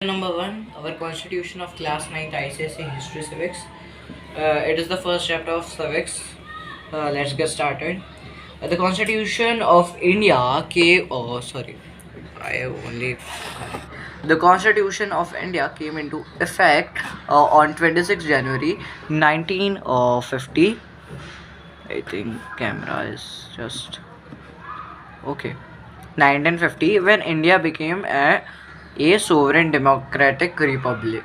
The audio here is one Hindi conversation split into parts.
Number one, our constitution of class 9th ICSE History Civics. It is the first chapter of civics. Let's get started. The Constitution of India came. Oh, sorry, I have only. The Constitution of India came into effect on 26 January 1950. I think camera is just okay. 1950, when India became a sovereign democratic republic.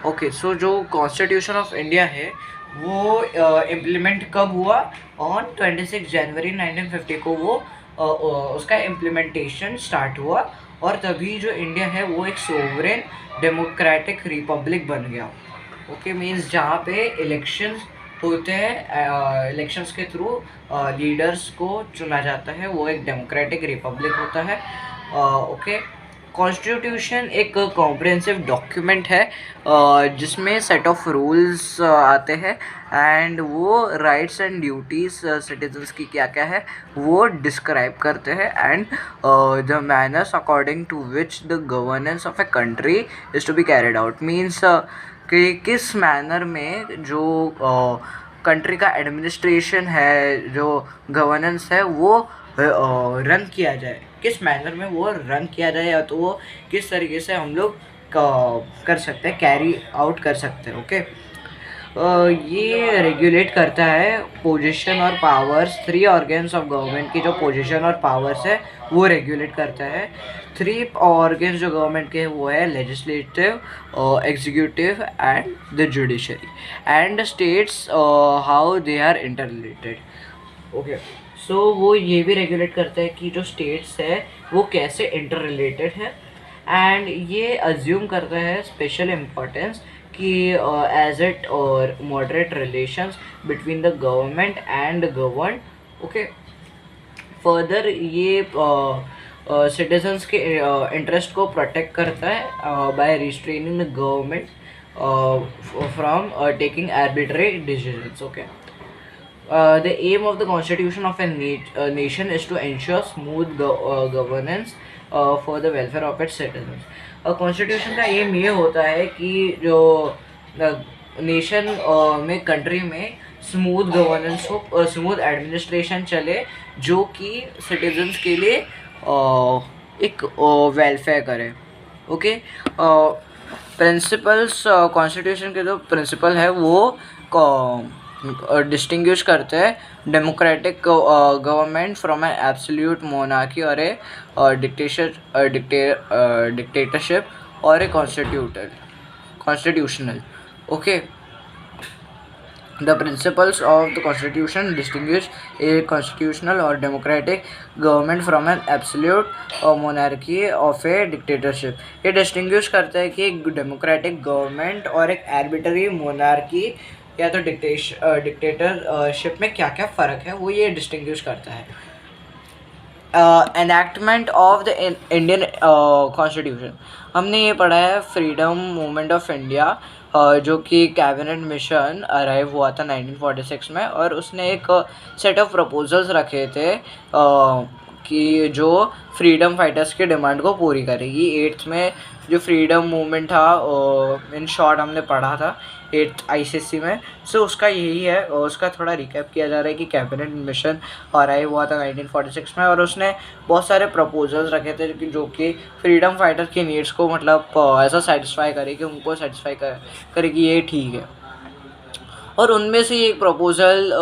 Okay so जो कॉन्स्टिट्यूशन ऑफ इंडिया है वो इम्प्लीमेंट कब हुआ? ऑन 26 जनवरी 1950 को वो उसका इम्प्लीमेंटेशन स्टार्ट हुआ और तभी जो इंडिया है वो एक सोवरेन डेमोक्रेटिक रिपब्लिक बन गया. ओके मीन्स जहाँ पे इलेक्शंस होते हैं, इलेक्शंस के थ्रू लीडर्स को चुना जाता है, वो एक डेमोक्रेटिक रिपब्लिक होता है. ओके कॉन्स्टिट्यूशन एक कॉम्प्रिहेंसिव डॉक्यूमेंट है जिसमें सेट ऑफ रूल्स आते हैं एंड वो राइट्स एंड ड्यूटीज़ सिटीजन्स की क्या क्या है वो डिस्क्राइब करते हैं and the manners according to which the governance of a country is to be carried out. Means कि किस मैनर में जो कंट्री का एडमिनिस्ट्रेशन है, जो गवर्नेंस है वो रन किया जाए, किस मैनर में वो रन किया जाए या तो वो किस तरीके से हम लोग कर सकते हैं, कैरी आउट कर सकते हैं. ओके ये रेगुलेट करता है पोजीशन और पावर्स. 3 ऑर्गन्स ऑफ गवर्नमेंट की जो पोजीशन और पावर्स है वो रेगुलेट करता है. 3 ऑर्गन्स जो गवर्नमेंट के हैं वो है legislative, executive and the judiciary and states how they are inter related. Okay so वो ये भी रेगुलेट करता है कि जो स्टेट्स है वो कैसे इंटर रिलेटेड है एंड ये अज्यूम करता है स्पेशल इम्पोर्टेंस कि एज इट और moderate relations between the government and govern. Okay further ये सिटीजन्स के इंटरेस्ट को प्रोटेक्ट करता है by restraining the government from taking arbitrary decisions. Okay the aim of the constitution of a nation is to ensure smooth governance for the welfare of its citizens. Constitution का एम ये होता है कि जो नेशन में, कंट्री में स्मूथ गवर्नेंस हो, स्मूथ एडमिनिस्ट्रेशन चले जो कि सिटीजन्स के लिए एक वेलफेयर करे. ओके प्रिंसिपल्स, कॉन्स्टिट्यूशन के जो प्रिंसिपल है वो डिस्टिंग्विश करते हैं democratic government from an absolute monarchy और ए डिक्टेटरशिप और a constitutional. Okay the principles of the constitution distinguish a constitutional और democratic government from an absolute monarchy of a dictatorship. ये डिस्टिंग्विश करता है कि एक डेमोक्रेटिक गवर्नमेंट और एक आर्बिट्ररी मोनार्की या तो डिक्टेटरशिप में क्या क्या फ़र्क है वो ये डिस्टिंग्विश करता है. Enactment of the Indian constitution, हमने ये पढ़ा है फ्रीडम मूवमेंट ऑफ इंडिया जो कि कैबिनेट मिशन अराइव हुआ था 1946 में और उसने एक सेट ऑफ प्रपोजल्स रखे थे कि जो फ्रीडम फाइटर्स की डिमांड को पूरी करेगी. 8th में जो फ्रीडम मूवमेंट था इन शॉर्ट हमने पढ़ा था 8th ICSE में. सो उसका यही है, उसका थोड़ा रिकैप किया जा रहा है कि कैबिनेट मिशन अराइव हुआ था 1946 में और उसने बहुत सारे प्रपोजल्स रखे थे जो कि फ्रीडम फाइटर की नीड्स को मतलब ऐसा सेटिस्फाई करे कि उनको सेटिस्फाई करे कि ये ठीक है. और उनमें से एक प्रपोज़ल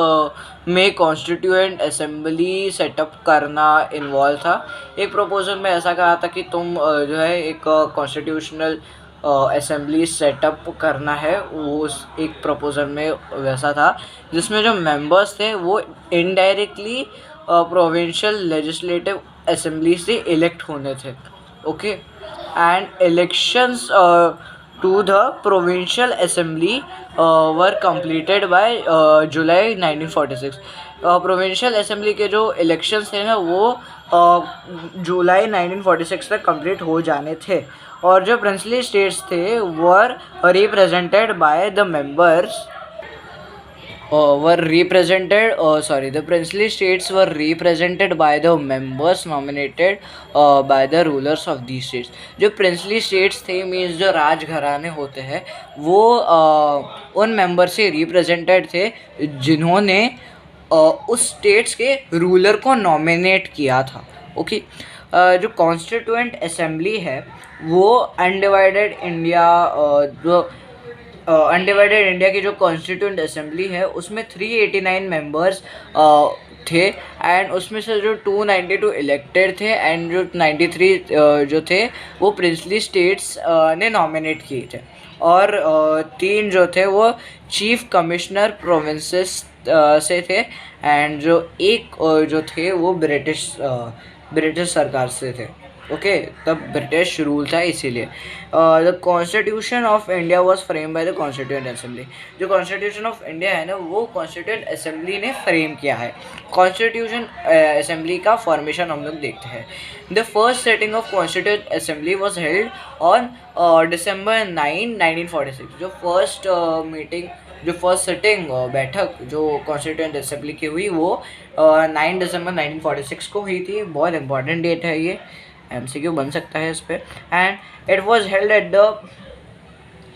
में कॉन्स्टिट्यूएंट असेंबली सेटअप करना इन्वॉल्व था. एक प्रपोज़ल में ऐसा कहा था कि तुम जो है एक कॉन्स्टिट्यूशनल असेंबली सेटअप करना है. वो उस एक प्रपोज़ल में वैसा था जिसमें जो मेंबर्स थे वो इनडायरेक्टली प्रोविंशियल लेजिस्लेटिव असेंबली से इलेक्ट होने थे. Okay and elections to the provincial assembly were completed by July 1946. Provincial assembly के जो इलेक्शंस थे ना वो जुलाई 1946 तक कंप्लीट हो जाने थे और जो प्रिंसली स्टेट्स थे were represented by the members were represented the princely states were represented by the members nominated by the rulers of these states. जो princely states थे मीन्स जो राजघराने होते हैं वो उन मेंबर से रिप्रेजेंटेड थे जिन्होंने उस स्टेट्स के रूलर को नॉमिनेट किया था. ओके. जो कॉन्स्टिट्यूएंट असेंबली है वो अनडिवाइडेड इंडिया जो अनडिवाइडेड इंडिया की जो कॉन्स्टिट्यूंट असेंबली है उसमें 389 मेंबर्स थे एंड उसमें से जो 292 इलेक्टेड थे एंड जो 93 जो थे वो प्रिंसली स्टेट्स ने नॉमिनेट किए थे और 3 जो थे वो चीफ कमिश्नर प्रोविंसेस से थे एंड जो एक जो थे वो ब्रिटिश सरकार से थे. ओके. तब ब्रिटिश रूल था इसीलिए. The constitution of India was frame by the constituent assembly. जो कॉन्स्टिट्यूशन ऑफ इंडिया है ना वो कॉन्स्टिट्यूएंट असेंबली ने फ्रेम किया है. कॉन्स्टिट्यूशन असेंबली का फॉर्मेशन हम लोग देखते हैं. The first setting of constituent assembly was held on December 9, 1946. जो फर्स्ट सेटिंग बैठक जो कॉन्स्टिट्यूएंट असेंबली की हुई वो 9 दिसंबर 1946 को हुई थी. बहुत इंपॉर्टेंट डेट है ये. MCQ बन सकता है इस पर. And it was held at the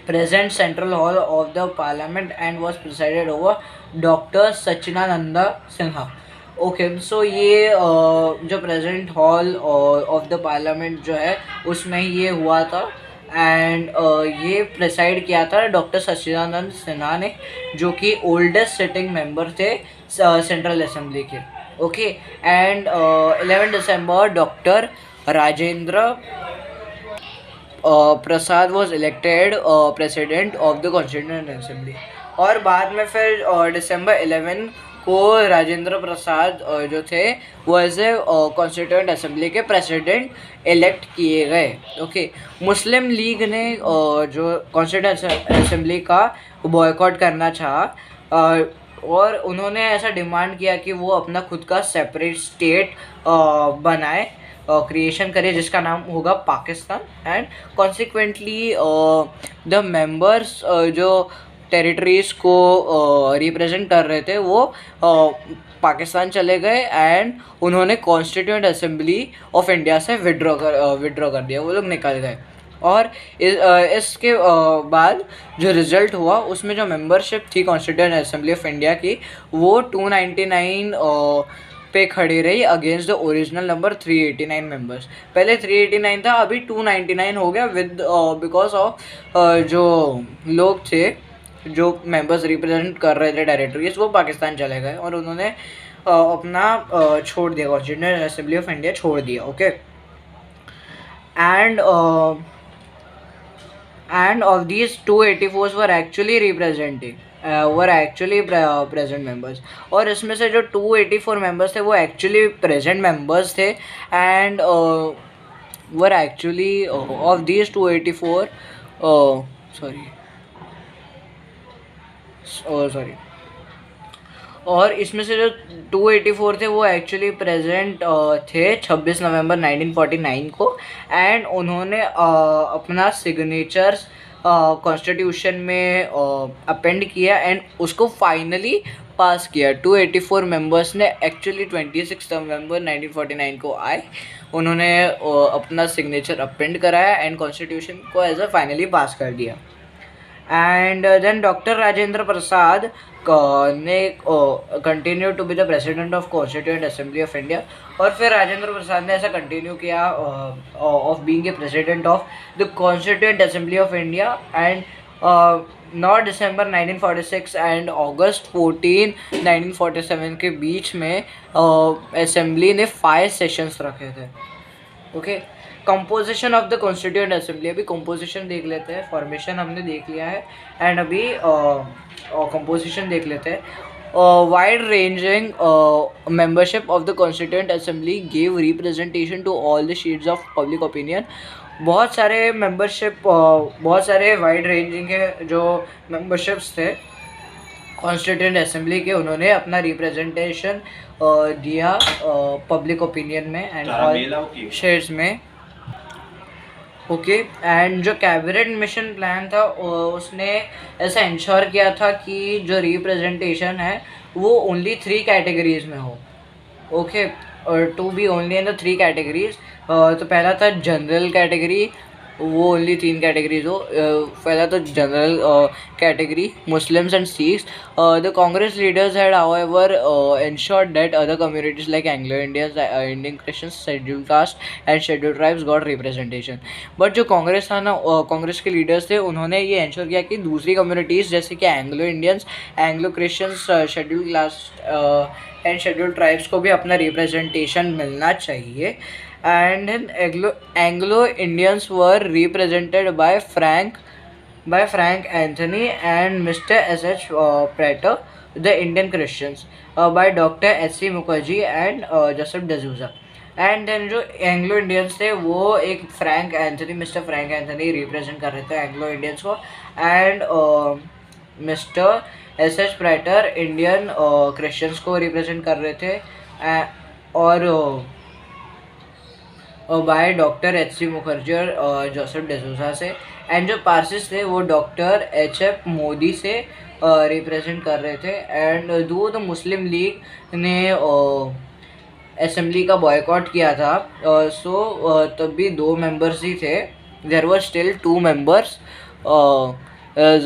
present central hall of the parliament and was presided over doctor Sachchidananda Sinha. Okay. So ये जो present hall of the parliament जो है उसमें ये हुआ था एंड ये प्रिसाइड किया था डॉक्टर सच्चिदानंद सिन्हा ने जो कि ओल्डेस्ट सिटिंग मेंबर थे सेंट्रल असेंबली के. Okay. And 11 December doctor Rajendra Prasad was elected president of the constituent assembly. और बाद में फिर December 11 को राजेंद्र प्रसाद जो थे वो ऐसे कॉन्स्टिट्यूएंट असेंबली के प्रेसिडेंट इलेक्ट किए गए. ओके. मुस्लिम लीग ने जो कॉन्स्टिट्यूएंट असेंबली का बॉयकॉट करना चाहा और उन्होंने ऐसा डिमांड किया कि वो अपना खुद का सेपरेट स्टेट बनाए क्रिएशन करे जिसका नाम होगा Pakistan. And consequently the members जो टेरिटरीज़ को रिप्रेजेंट कर रहे थे वो पाकिस्तान चले गए एंड उन्होंने कॉन्स्टिट्यूएंट असेंबली ऑफ इंडिया से विड्रॉ कर दिया. वो लोग निकल गए. और इसके बाद जो रिज़ल्ट हुआ उसमें जो मेंबरशिप थी कॉन्स्टिट्यूएंट असेंबली ऑफ इंडिया की वो 299 पे खड़ी रही against the original number 389 members. पहले 389 था अभी 299 हो गया विद बिकॉज ऑफ जो लोग थे जो मेंबर्स रिप्रेजेंट कर रहे थे टेरिटरीज वो पाकिस्तान चले गए और उन्होंने अपना छोड़ दिया कॉन्स्टिट्यूएंट असेंबली ऑफ इंडिया छोड़ दिया. Okay. End of these 284 were actually present members. और इसमें से जो 284 मेंबर्स थे वो एक्चुअली प्रेजेंट मेंबर्स थे and were actually of these 284 sorry और इसमें से जो 284 थे वो एक्चुअली प्रेजेंट थे 26 नवंबर 1949 को एंड उन्होंने अपना सिग्नेचर्स कॉन्स्टिट्यूशन में अपेंड किया एंड उसको फाइनली पास किया. 284 मेंबर्स ने एक्चुअली 26 नवंबर 1949 को आए. उन्होंने अपना सिग्नेचर अपेंड कराया एंड कॉन्स्टिट्यूशन को एज अ फाइनली पास कर दिया. And then doctor Rajendra Prasad ने continue to be the president of constituent assembly of India. और फिर राजेंद्र प्रसाद ने ऐसा कंटिन्यू किया of being a president of the constituent assembly of India and not December 1946 एंड August 14, 1947 के बीच में असेंबली ने 5 सेशंस रखे थे. Okay. Composition of the constituent assembly. अभी कंपोजिशन देख लेते हैं. फॉर्मेशन हमने देख लिया है एंड अभी कंपोजिशन देख लेते हैं. Wide ranging membership of the constituent assembly give representation to all the sheets of public opinion. बहुत सारे वाइड रेंजिंग के जो मेंबरशिप्स थे कॉन्स्टिट्यूएंट असेंबली के उन्होंने अपना रिप्रेजेंटेशन दिया पब्लिक ओपिनियन में एंड ऑल शेयर्स में. ओके। एंड जो कैबिनेट मिशन प्लान था उसने ऐसा इंश्योर किया था कि जो रिप्रेजेंटेशन है वो ओनली 3 कैटेगरीज में हो। ओके, और to be only in the 3 categories. तो पहला था जनरल कैटेगरी, वो ओनली 3 कैटेगरीज हो। पहला तो general category Muslims and Sikhs. The Congress leaders had however ensured that other communities like Anglo Indians, Indian Christians, scheduled caste and scheduled tribes got representation। But जो कांग्रेस था ना, कांग्रेस के लीडर्स थे, उन्होंने ये इंश्योर किया कि दूसरी कम्युनिटीज़ जैसे कि Anglo Indians, Anglo Christians, scheduled caste and scheduled tribes को भी अपना रिप्रेजेंटेशन मिलना चाहिए। And Anglo Indians were represented by Frank Anthony and Mr. S.H. Prater, the Indian Christians, by Dr. S.C. Mukherjee and Joseph D'Souza। And then जो एंग्लो इंडियंस थे वो एक मिस्टर फ्रैंक एंथनी रिप्रेजेंट कर रहे थे एंग्लो इंडियंस को। And mister S H Prater Indian Christians को रिप्रेजेंट कर रहे थे, और by doctor H C Mukherjee और जोसेफ डिसूजा से। एंड जो पार्सिस थे वो डॉक्टर एच एफ मोदी से रिप्रेजेंट कर रहे थे। And though the Muslim League ने असेंबली का बॉयकॉट किया था, सो तब भी 2 मेंबर्स ही थे। There were still 2 members,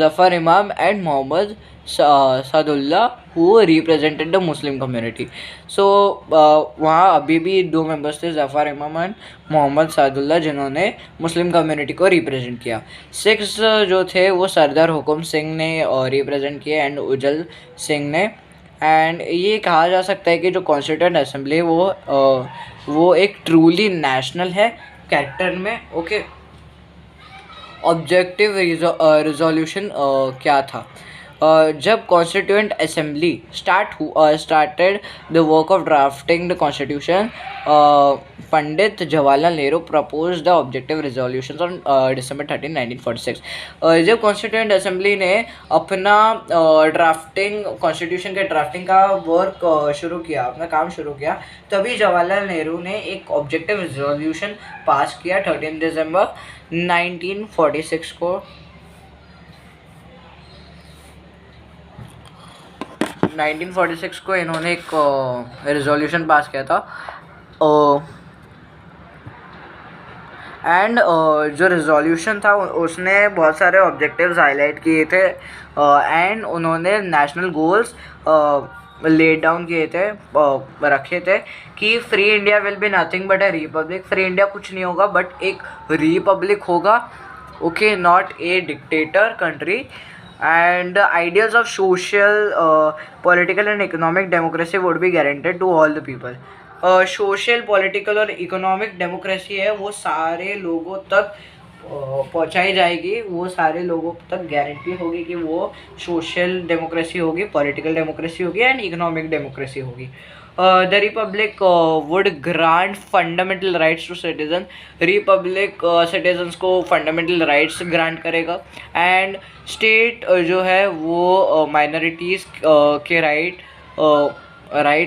Zafar Imam and Mohammad Saadulla who represented the Muslim community. So वहाँ अभी भी 2 मेंबर्स थे, जफ़र इमाम एंड मोहम्मद सादुल्ला, जिन्होंने मुस्लिम कम्युनिटी को रिप्रेजेंट किया। 6 जो थे वो सरदार हुकुम सिंह ने रिप्रेजेंट किए एंड उजल सिंह ने। एंड ये कहा जा सकता है कि जो कॉन्स्टिट्यूएंट असेंबली वो एक ट्रूली नेशनल है कैरेक्टर में। ओके, ऑब्जेक्टिव रिजोल्यूशन क्या था? जब constituent assembly started the work of drafting the constitution, Pandit Jawaharlal Nehru propose the objective resolution on December 13, 1946। जब कॉन्स्टिट्यूएंट असेंबली ने अपना कॉन्स्टिट्यूशन के ड्राफ्टिंग का वर्क शुरू किया, अपना काम शुरू किया, तभी जवाहरलाल नेहरू ने एक ऑब्जेक्टिव रिजोल्यूशन पास किया 13 दिसंबर 1946 को। 1946 को इन्होंने एक रिजोल्यूशन पास किया था। एंड जो रिजोल्यूशन था उसने बहुत सारे ऑब्जेक्टिव्स हाईलाइट किए थे, एंड उन्होंने नेशनल गोल्स लेड डाउन किए थे, रखे थे कि free India will be nothing but a republic. Free India कुछ नहीं होगा बट एक रिपब्लिक होगा, okay, not a dictator country. And the ideals of social, political and economic democracy would be guaranteed to all the people। Social, political और इकोनॉमिक डेमोक्रेसी है वो सारे लोगों तक पहुंचाई जाएगी, वो सारे लोगों तक गारंटी होगी कि वो सोशल डेमोक्रेसी होगी, पॉलिटिकल डेमोक्रेसी होगी एंड इकोनॉमिक डेमोक्रेसी होगी। The republic would grant fundamental rights to citizen. Republic citizens को फंडामेंटल राइट्स ग्रांट करेगा। एंड स्टेट जो है वो माइनॉरिटीज़ के राइट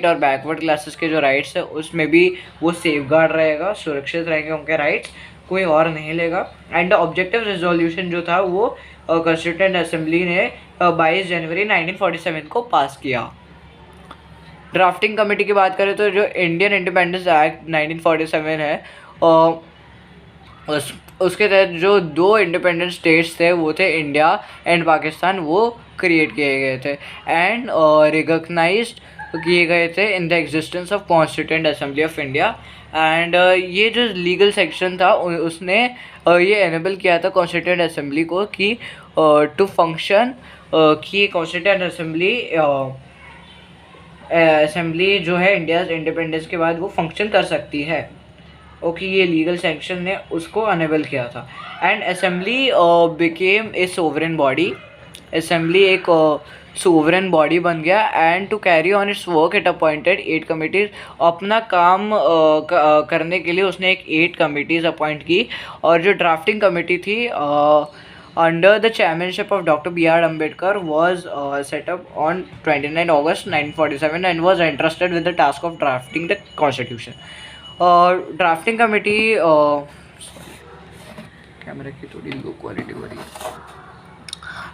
और बैकवर्ड क्लासेस के जो राइट्स है उसमें भी वो सेफगार्ड रहेगा, सुरक्षित रहेंगे उनके राइट्स, कोई और नहीं लेगा। एंड ऑब्जेक्टिव रिजोल्यूशन जो था वो कॉन्स्टिट्यूएंट असेंबली ने 22 जनवरी 1947 को पास किया। ड्राफ्टिंग कमेटी की बात करें तो जो इंडियन इंडिपेंडेंस एक्ट 1947 है, उसके तहत जो 2 इंडिपेंडेंट स्टेट्स थे वो थे इंडिया एंड पाकिस्तान, वो क्रिएट किए गए थे एंड रिकॉग्नाइज्ड किए गए थे in the existence of constituent assembly of India. And ये जो लीगल सेक्शन था उसने ये एनेबल किया था कॉन्स्टिट्यूएंट असेंबली को कि टू फंक्शन, कि कॉन्स्टिट्यूएंट असेंबली जो है इंडिया इंडिपेंडेंस के बाद वो फंक्शन कर सकती है। ओके, ये लीगल सेक्शन ने उसको अनेबल किया था। And assembly became a sovereign body. Assembly एक सोवरेन बॉडी बन गया। And to carry on its work it appointed 8 committees. अपना काम करने के लिए उसने 8 कमिटीज़ अपॉइंट की। और जो ड्राफ्टिंग कमेटी थी under the chairmanship of Dr. B.R. Ambedkar was set up on 29 August 1947 and was entrusted with the task of drafting the constitution। Drafting committee camera की थोड़ी लो क्वालिटी हो रही है।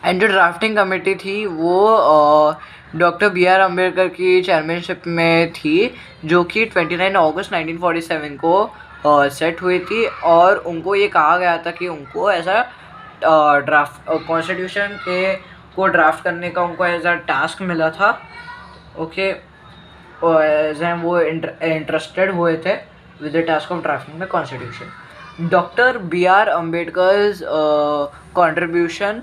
एंड जो ड्राफ्टिंग कमेटी थी वो डॉक्टर बी आर अम्बेडकर की चेयरमैनशिप में थी, जो कि 29 अगस्त 1947 को सेट हुई थी। और उनको ये कहा गया था कि उनको ऐसा ड्राफ्ट कॉन्स्टिट्यूशन को ड्राफ्ट करने का उनको ऐसा टास्क मिला था। ओके, वो इंटरेस्टेड हुए थे with the task of drafting the constitution. Doctor B R Ambedkar's contribution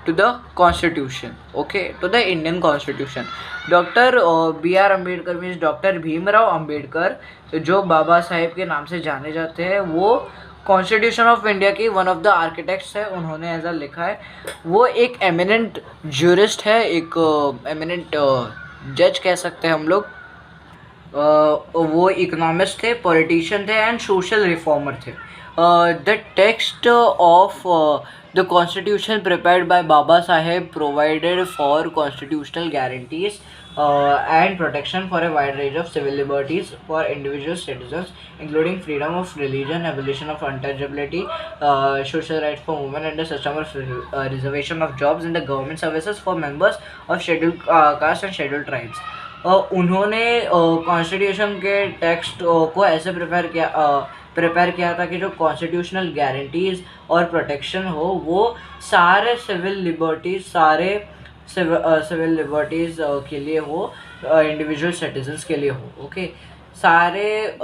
to the constitution, okay, to the Indian constitution. Doctor B R Ambedkar means doctor Bhimrao Ambedkar, जो बाबा साहेब के नाम से जाने जाते हैं, वो कॉन्स्टिट्यूशन ऑफ इंडिया की वन ऑफ द आर्किटेक्ट्स है। उन्होंने ऐसा लिखा है। वो एक एमिनेंट ज्यूरिस्ट है, एक एमिनेंट जज कह सकते हैं हम लोग। वो इकोनॉमिस्ट थे, पॉलिटिशियन थे एंड सोशल रिफॉर्मर थे। The text of the constitution prepared by Baba Saheb provided for constitutional guarantees and protection for a wide range of civil liberties for individual citizens, including freedom of religion, abolition of untouchability, social rights for women, and the system of reservation of jobs in the government services for members of scheduled caste and scheduled tribes. उन्होंने कॉन्स्टिट्यूशन के टेक्स्ट को ऐसे प्रिपेयर किया था कि जो कॉन्स्टिट्यूशनल गारंटीज़ और प्रोटेक्शन हो वो सारे सिविल लिबर्टीज़ के लिए हो, इंडिविजुअल सिटीजन्स के लिए हो। ओके, सारे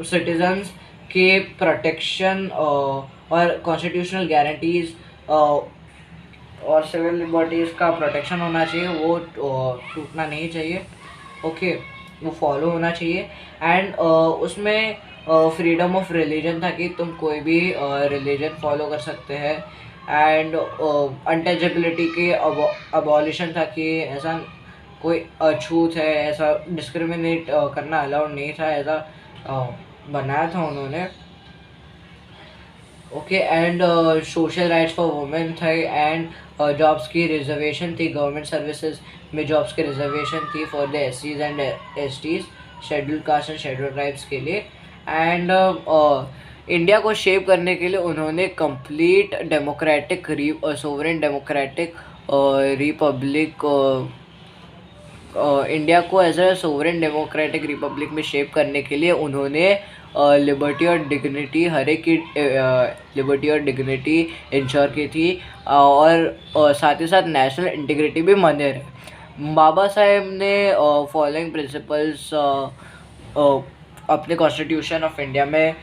सिटीजन्स के प्रोटेक्शन और कॉन्स्टिट्यूशनल गारंटीज़ और सिविल लिबर्टीज़ का प्रोटेक्शन होना चाहिए, वो टूटना नहीं चाहिए। ओके, वो फॉलो होना चाहिए। एंड उसमें फ्रीडम ऑफ रिलीजन था कि तुम कोई भी रिलीजन फॉलो कर सकते हैं। एंड अनटचेबिलिटी के अबॉलिशन था कि ऐसा कोई अछूत है, ऐसा डिस्क्रिमिनेट करना अलाउड नहीं था, ऐसा बनाया था उन्होंने। Okay, and social rights for women थे एंड जॉब्स की रिजर्वेशन थी, गवर्नमेंट सर्विसेज में जॉब्स की रिजर्वेशन थी फॉर द एससीज and STs, scheduled caste and scheduled tribes के लिए। एंड इंडिया को शेप करने के लिए उन्होंने complete democratic sovereign democratic republic India को as a sovereign democratic republic में शेप करने के लिए उन्होंने लिबर्टी और डिग्निटी, हर एक की लिबर्टी और डिग्निटी इंश्योर की थी, और साथ ही साथ नेशनल इंटीग्रिटी भी मान्य रहे। बाबा साहेब ने फॉलोइंग प्रिंसिपल्स अपने कॉन्स्टिट्यूशन ऑफ इंडिया में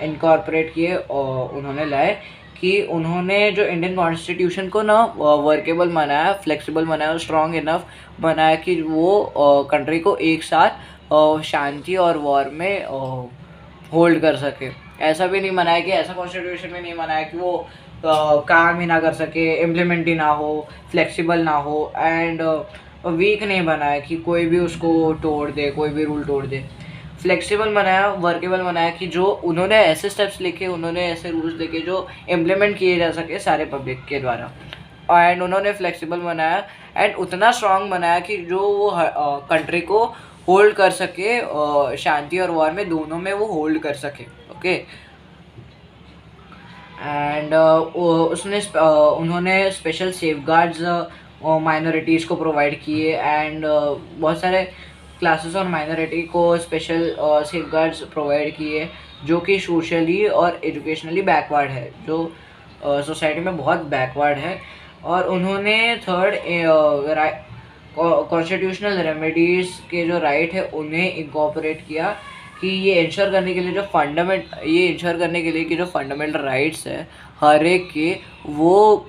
इनकॉर्पोरेट किए और उन्होंने लाए कि उन्होंने जो इंडियन कॉन्स्टिट्यूशन को ना वर्केबल बनाया, फ्लेक्सिबल बनाया, स्ट्रॉन्ग इनफ बनाया कि वो कंट्री को एक साथ शांति और वॉर में होल्ड कर सके। ऐसा भी नहीं बनाया कि ऐसा कॉन्स्टिट्यूशन में नहीं बनाया कि वो काम ही ना कर सके, इम्प्लीमेंट ही ना हो, फ्लेक्सिबल ना हो, एंड वीक नहीं बनाया कि कोई भी उसको तोड़ दे, कोई भी रूल तोड़ दे। फ्लेक्सिबल बनाया, वर्केबल बनाया कि जो उन्होंने ऐसे स्टेप्स लिखे, उन्होंने ऐसे रूल्स लिखे जो इम्प्लीमेंट किए जा सके सारे पब्लिक के द्वारा। एंड उन्होंने फ्लेक्सिबल बनाया एंड उतना स्ट्रॉन्ग बनाया कि जो वो कंट्री को होल्ड कर सके, शांति और वॉर में दोनों में वो होल्ड कर सके। ओके, एंड उन्होंने स्पेशल सेफगार्ड्स माइनॉरिटीज़ को प्रोवाइड किए एंड बहुत सारे क्लासेस और माइनॉरिटी को स्पेशल सेफगार्ड्स प्रोवाइड किए जो कि सोशली और एजुकेशनली बैकवर्ड है, जो सोसाइटी में बहुत बैकवर्ड है। और उन्होंने थर्ड कॉन्स्टिट्यूशनल रेमेडीज़ के जो राइट है उन्हें इनकॉर्पोरेट किया कि ये इंश्योर करने के लिए जो फंडामेंटल राइट्स है हर एक के, वो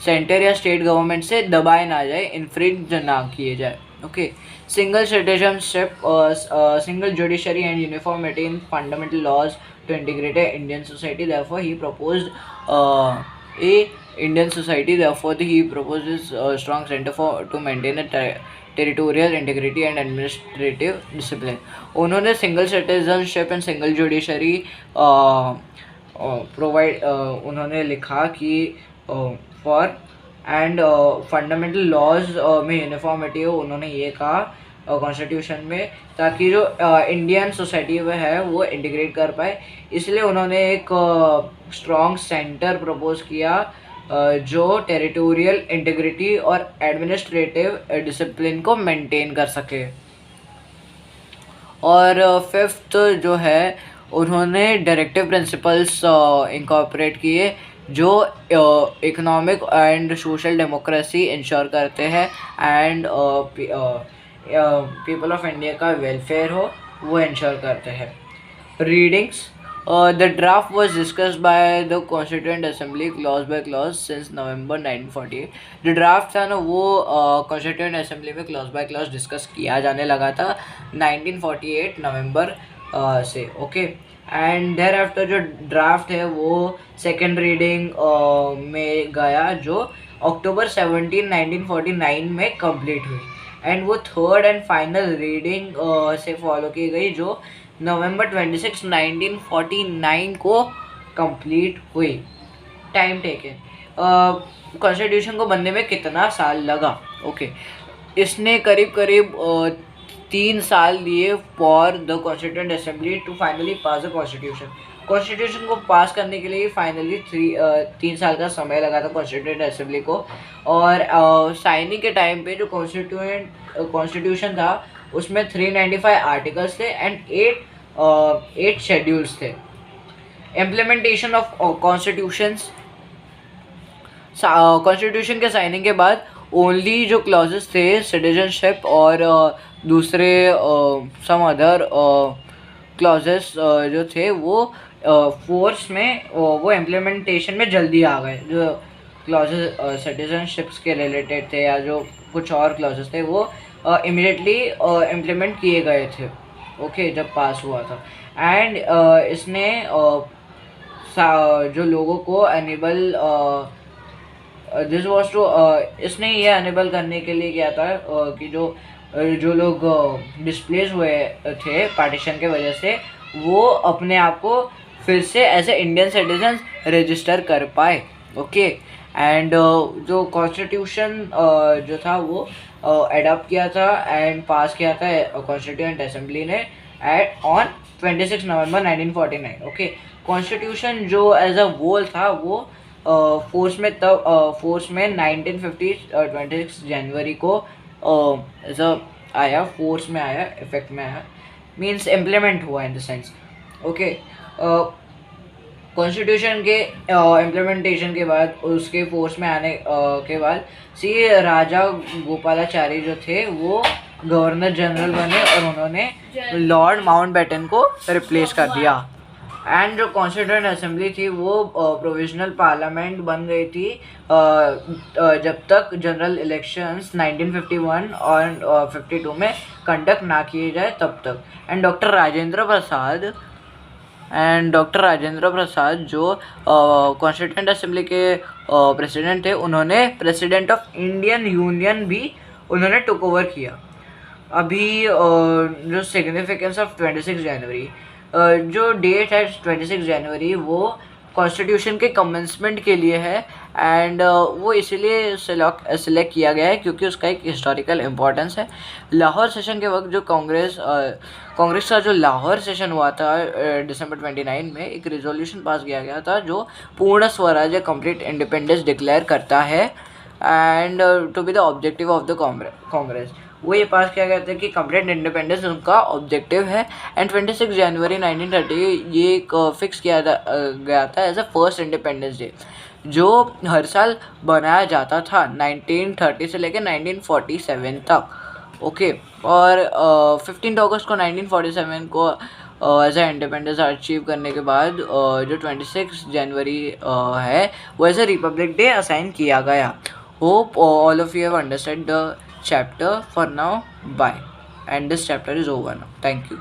सेंटर या स्टेट गवर्नमेंट से दबाए ना जाए, इन्फ्रिंज ना किए जाए। Okay, single citizenship, single judiciary and uniformity in fundamental laws to integrate a Indian society. Therefore, he proposed he proposes a strong center to maintain a territorial integrity and administrative discipline. उन्होंने single citizenship and single judiciary provide उन्होंने लिखा कि for एंड फंडामेंटल लॉज में यूनिफॉर्मिटी हो, उन्होंने ये कहा कॉन्स्टिट्यूशन में, ताकि जो इंडियन सोसाइटी में है वो इंटीग्रेट कर पाए। इसलिए उन्होंने एक स्ट्रॉन्ग सेंटर प्रपोज किया जो टेरिटोरियल इंटीग्रिटी और एडमिनिस्ट्रेटिव डिसिप्लिन को मेंटेन कर सके। और फिफ्थ जो है, उन्होंने डायरेक्टिव प्रिंसिपल्स इंकॉर्पोरेट किए जो economic and social democracy ensure करते हैं एंड पीपल ऑफ इंडिया का वेलफेयर हो वो इंश्योर करते हैं। Readings, the draft was discussed by the constituent assembly clause by clause since November 1948। जो ड्राफ्ट था ना वो कॉन्स्टिट्यूएंट असेंबली में क्लॉज बाय क्लॉज डिस्कस किया जाने लगा था 1948 नवंबर से। ओके, एंड देयर आफ्टर जो ड्राफ्ट है वो सेकेंड रीडिंग में गया जो अक्टूबर 17 1949 में कंप्लीट हुई, एंड वो थर्ड एंड फाइनल रीडिंग से फॉलो की गई जो नवंबर 26 1949 को कंप्लीट हुई। टाइम टेकन, कॉन्स्टिट्यूशन को बनने में कितना साल लगा? ओके, इसने करीब करीब 3 साल लिए for the constituent assembly to finally pass the constitution. Constitution को पास करने के लिए फाइनली 3 साल का समय लगा था कॉन्स्टिट्यूएंट असेंबली को। और साइनिंग के टाइम पे जो कॉन्स्टिट्यूशन था उसमें 395 आर्टिकल्स थे एंड 8 शेड्यूल्स थे। इम्प्लीमेंटेशन ऑफ कॉन्स्टिट्यूशन के साइनिंग के बाद ओनली जो क्लॉजेस थे सिटीजनशिप और दूसरे सम अदर क्लॉजेस जो थे वो फोर्स में वो इम्प्लीमेंटेशन में जल्दी आ गए। जो क्लॉजेस सिटीजनशिप्स के रिलेटेड थे या जो कुछ और क्लॉजेस थे वो इमीडिएटली इम्प्लीमेंट किए गए थे। ओके, जब पास हुआ था। एंड इसने जो लोगों को एनेबल दिस वाज टू इसने ये एनेबल करने के लिए किया था कि जो लोग डिस्प्लेस हुए थे पार्टीशन के वजह से वो अपने आप को फिर से as a Indian citizen register कर पाए। ओके, एंड जो कॉन्स्टिट्यूशन जो था वो एडॉप्ट किया था एंड पास किया था कॉन्स्टिट्यूएंट असेंबली ने ऑन 26 नवंबर 1949। ओके, कॉन्स्टिट्यूशन जो एज अ वोल था वो फोर्स में 1950 26 जनवरी को ऐसा आया, फोर्स में आया, इफेक्ट में आया, मीन्स इम्प्लीमेंट हुआ in the sense. Okay, constitution के इम्प्लीमेंटेशन के बाद उसके फोर्स में आने के बाद राजा गोपालाचारी जो थे वो गवर्नर जनरल बने और उन्होंने लॉर्ड माउंटबेटन को रिप्लेस कर दिया। एंड जो कॉन्स्टिट्यूएंट असेंबली थी वो प्रोविजनल पार्लियामेंट बन गई थी जब तक जनरल इलेक्शंस 1951 और 52 में कंडक्ट ना किए जाए तब तक। एंड डॉक्टर राजेंद्र प्रसाद जो कॉन्स्टिट्यूएंट असेंबली के प्रेसिडेंट थे उन्होंने प्रेसिडेंट ऑफ इंडियन यूनियन भी उन्होंने टुक ओवर किया। अभी जो सिग्निफिकेंस ऑफ 26 जनवरी, जो डेट है 26 जनवरी वो कॉन्स्टिट्यूशन के कमेंसमेंट के लिए है एंड वो इसीलिए सिलेक्ट किया गया है क्योंकि उसका एक हिस्टोरिकल इम्पोर्टेंस है। लाहौर सेशन के वक्त जो कांग्रेस का जो लाहौर सेशन हुआ था दिसंबर 29 में एक रिजोल्यूशन पास किया गया था जो पूर्ण स्वराज्य कंप्लीट इंडिपेंडेंस डिक्लेयर करता है and to be the objective of the Congress. वो ये पास किया गया था कि कंप्लीट इंडिपेंडेंस उनका ऑब्जेक्टिव है। एंड 26 जनवरी 1930 ये एक फिक्स किया गया था as a first independence day जो हर साल बनाया जाता था 1930 से लेकर 1947 तक। ओके, और 15 अगस्त को 1947 को एज अ इंडिपेंडेंस अचीव करने के बाद जो 26 जनवरी है वो as a republic day assign किया गया। Hope all of you have understand the chapter. For now, bye, and this chapter is over now. Thank you.